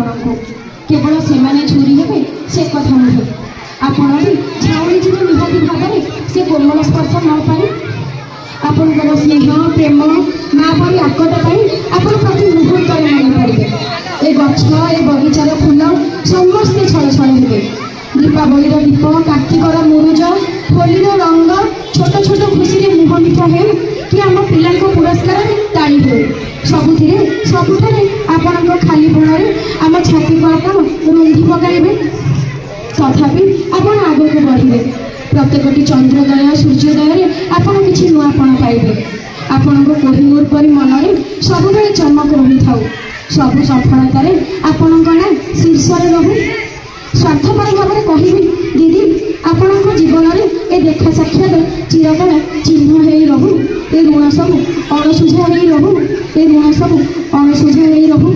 आपको केवल से झुरी हे से कथा नुहे आपण भी झाउली जी निहाती भाव में से कोमल स्पर्श न पाई आपंकर स्नेह प्रेम माँ परी आकट पाई आपण प्रति मुहूर्त मन पड़े ए गछ ए बगीचार फूल समस्ते छल छल हे दीपावली दीप कार्तिकर मुरुज होली रंग छोट छोट खुशी मुह मिठा है कि आम पिला पुरस्कार ताली हो सबुति सबुठे आपण खाली बण आम छाती कड़कन रुंधी पकाइबे तथापि आपण आग को बढ़े प्रत्येकटी चंद्रोदय सूर्योदय आपण किसी नुआपण पाइबे आपण को कोहिनूर परी मन में सब चमक रही था सबु सफलतार आपण ना शीर्ष रहू स्वार्थपर भाव में कहबी दीदी आपण जीवन में ए देखा साक्षात चिरकाल चिन्ह हो रहू ए ऋण सब अणसुझा हो रहू ए ऋण सब अणसुझा हो रहू।